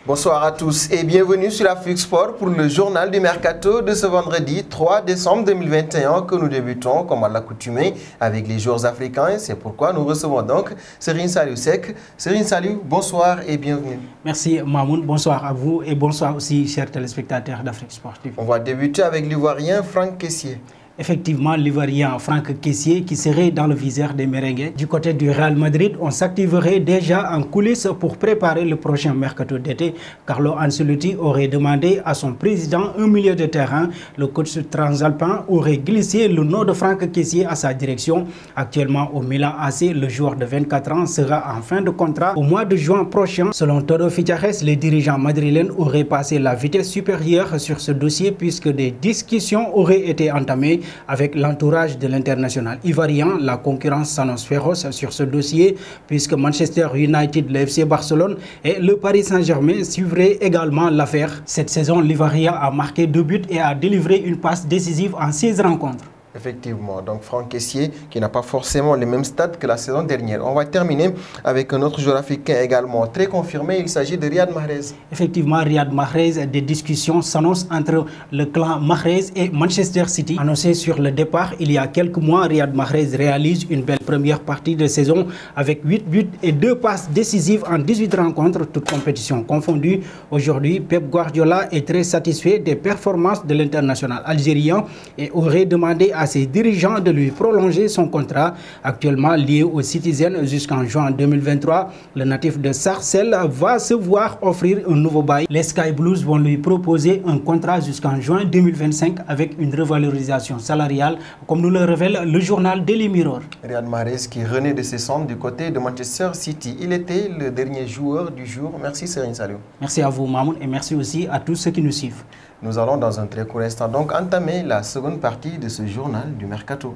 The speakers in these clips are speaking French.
Bonsoir à tous et bienvenue sur Afrique Sport pour le journal du Mercato de ce vendredi 3 décembre 2021 que nous débutons comme à l'accoutumée avec les joueurs africains. C'est pourquoi nous recevons donc Serigne Saliou Seck. Serigne Saliou, bonsoir et bienvenue. Merci Mamoun, bonsoir à vous et bonsoir aussi chers téléspectateurs d'Afrique Sportive. On va débuter avec l'Ivoirien Franck Kessié. Effectivement, l'Ivoirien Franck Kessié qui serait dans le viseur des merengues. Du côté du Real Madrid, on s'activerait déjà en coulisses pour préparer le prochain mercato d'été. Carlo Ancelotti aurait demandé à son président un milieu de terrain. Le coach transalpin aurait glissé le nom de Franck Kessié à sa direction. Actuellement au Milan AC, le joueur de 24 ans sera en fin de contrat au mois de juin prochain. Selon Todo Fichares, les dirigeants madrilènes auraient passé la vitesse supérieure sur ce dossier puisque des discussions auraient été entamées avec l'entourage de l'international ivoirien. La concurrence s'annonce féroce sur ce dossier puisque Manchester United, le FC Barcelone et le Paris Saint-Germain suivraient également l'affaire. Cette saison, l'Ivoirien a marqué 2 buts et a délivré une passe décisive en 16 rencontres. Effectivement, donc Franck Kessié qui n'a pas forcément les mêmes stats que la saison dernière. On va terminer avec un autre joueur africain également très confirmé, il s'agit de Riyad Mahrez. Effectivement, Riyad Mahrez, des discussions s'annoncent entre le clan Mahrez et Manchester City. Annoncé sur le départ il y a quelques mois, Riyad Mahrez réalise une belle première partie de saison avec 8 buts et 2 passes décisives en 18 rencontres, toutes compétitions confondues. Aujourd'hui, Pep Guardiola est très satisfait des performances de l'international algérien et aurait demandé à ses dirigeants de lui prolonger son contrat. Actuellement lié aux Citizens jusqu'en juin 2023, le natif de Sarcelles va se voir offrir un nouveau bail. Les Sky Blues vont lui proposer un contrat jusqu'en juin 2025 avec une revalorisation salariale, comme nous le révèle le journal Daily Mirror. Riyad Mahrez qui renaît de ses cendres du côté de Manchester City. Il était le dernier joueur du jour. Merci Serigne Saliou. Merci à vous Mamoun et merci aussi à tous ceux qui nous suivent. Nous allons dans un très court instant donc entamer la seconde partie de ce journal du Mercato.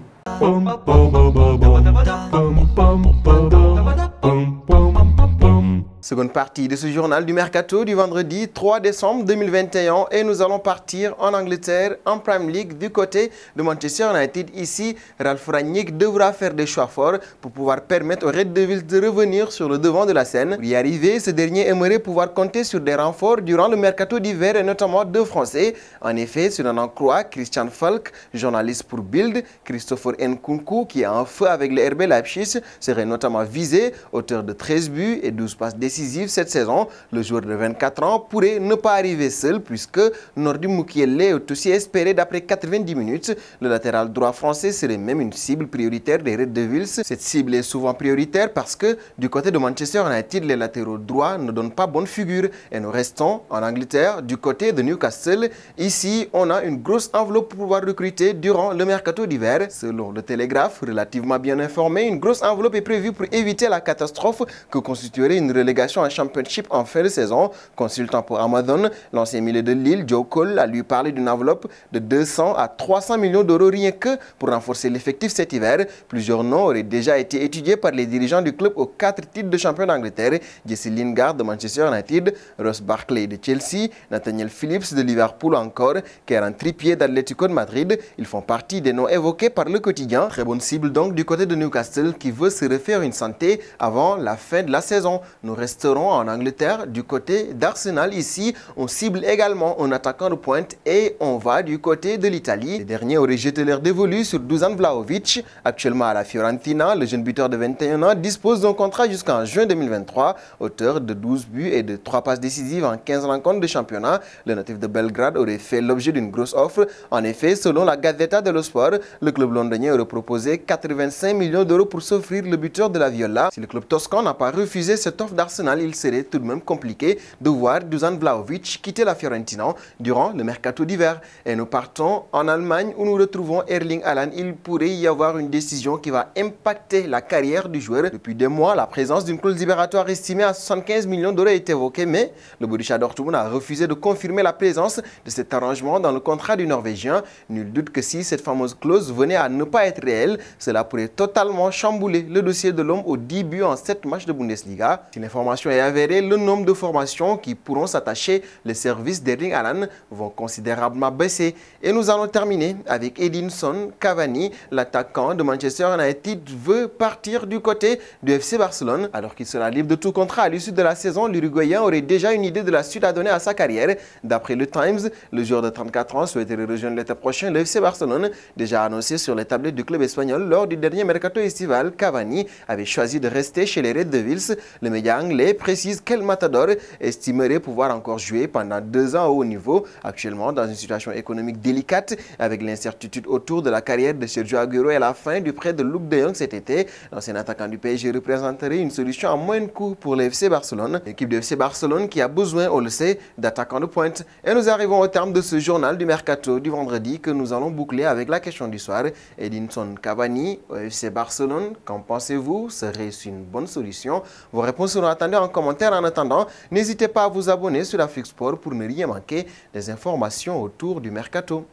Seconde partie de ce journal du Mercato du vendredi 3 décembre 2021 et nous allons partir en Angleterre, en Premier League, du côté de Manchester United. Ici, Ralf Rangnick devra faire des choix forts pour pouvoir permettre aux Red Devils de revenir sur le devant de la scène. Pour y arriver, ce dernier aimerait pouvoir compter sur des renforts durant le Mercato d'hiver et notamment 2 Français. En effet, si l'on en croit Christian Falk, journaliste pour Bild, Christopher Nkunku, qui a un feu avec le RB Leipzig, serait notamment visé, auteur de 13 buts et 12 passes décisives cette saison. Le joueur de 24 ans pourrait ne pas arriver seul puisque Nordi Mukiele est aussi espéré d'après 90 minutes. Le latéral droit français serait même une cible prioritaire des Red Devils. Cette cible est souvent prioritaire parce que du côté de Manchester United, les latéraux droits ne donnent pas bonne figure. Et nous restons en Angleterre du côté de Newcastle. Ici, on a une grosse enveloppe pour pouvoir recruter durant le mercato d'hiver. Selon le Télégraphe, relativement bien informé, une grosse enveloppe est prévue pour éviter la catastrophe que constituerait une relégation en Championship en fin de saison. Consultant pour Amazon, l'ancien milieu de Lille, Joe Cole, a lui parlé d'une enveloppe de 200 à 300 millions d'euros rien que pour renforcer l'effectif cet hiver. Plusieurs noms auraient déjà été étudiés par les dirigeants du club aux 4 titres de champion d'Angleterre. Jesse Lingard de Manchester United, Ross Barkley de Chelsea, Nathaniel Phillips de Liverpool encore, Kieran Trippier d'Atlético de Madrid. Ils font partie des noms évoqués par le quotidien. Très bonne cible donc du côté de Newcastle qui veut se refaire une santé avant la fin de la saison. Nous resterons en Angleterre du côté d'Arsenal. Ici, on cible également un attaquant de pointe et on va du côté de l'Italie. Les derniers auraient jeté leur dévolu sur Dusan Vlahovic. Actuellement à la Fiorentina, le jeune buteur de 21 ans dispose d'un contrat jusqu'en juin 2023. Auteur de 12 buts et de 3 passes décisives en 15 rencontres de championnat, le natif de Belgrade aurait fait l'objet d'une grosse offre. En effet, selon la Gazzetta dello Sport, le club londonien aurait proposé 85 millions d'euros pour s'offrir le buteur de la Viola. Si le club toscan n'a pas refusé cette offre d'Arsenal, il serait tout de même compliqué de voir Dusan Vlahovic quitter la Fiorentina durant le mercato d'hiver. Et nous partons en Allemagne où nous retrouvons Erling Haaland. Il pourrait y avoir une décision qui va impacter la carrière du joueur. Depuis des mois, la présence d'une clause libératoire estimée à 75 millions d'euros est évoquée, mais le Borussia Dortmund a refusé de confirmer la présence de cet arrangement dans le contrat du Norvégien. Nul doute que si cette fameuse clause venait à ne pas être réelle, cela pourrait totalement chambouler le dossier de l'homme aux 10 buts en 7 matchs de Bundesliga. Si l'information l'information est avérée, le nombre de formations qui pourront s'attacher les services d'Erling Haaland vont considérablement baisser. Et nous allons terminer avec Edinson Cavani, l'attaquant de Manchester United veut partir du côté du FC Barcelone. Alors qu'il sera libre de tout contrat à l'issue de la saison, l'Uruguayen aurait déjà une idée de la suite à donner à sa carrière. D'après le Times, le joueur de 34 ans souhaiterait rejoindre l'été prochain le FC Barcelone, déjà annoncé sur les tablettes du club espagnol lors du dernier mercato estival. Cavani avait choisi de rester chez les Red Devils. Le média anglais précise qu'El Matador estimerait pouvoir encore jouer pendant 2 ans au haut niveau, actuellement dans une situation économique délicate avec l'incertitude autour de la carrière de Sergio Aguero et la fin du prêt de Luuk de Jong cet été. L'ancien attaquant du PSG représenterait une solution à moindre coût pour le FC Barcelone, l'équipe du FC Barcelone qui a besoin, on le sait, d'attaquants de pointe. Et nous arrivons au terme de ce journal du mercato du vendredi que nous allons boucler avec la question du soir. Edinson Cavani au FC Barcelone, qu'en pensez-vous? Serait-ce une bonne solution? Vos réponses seront attendues en commentaire. En attendant, n'hésitez pas à vous abonner sur Afrique Sport pour ne rien manquer des informations autour du mercato.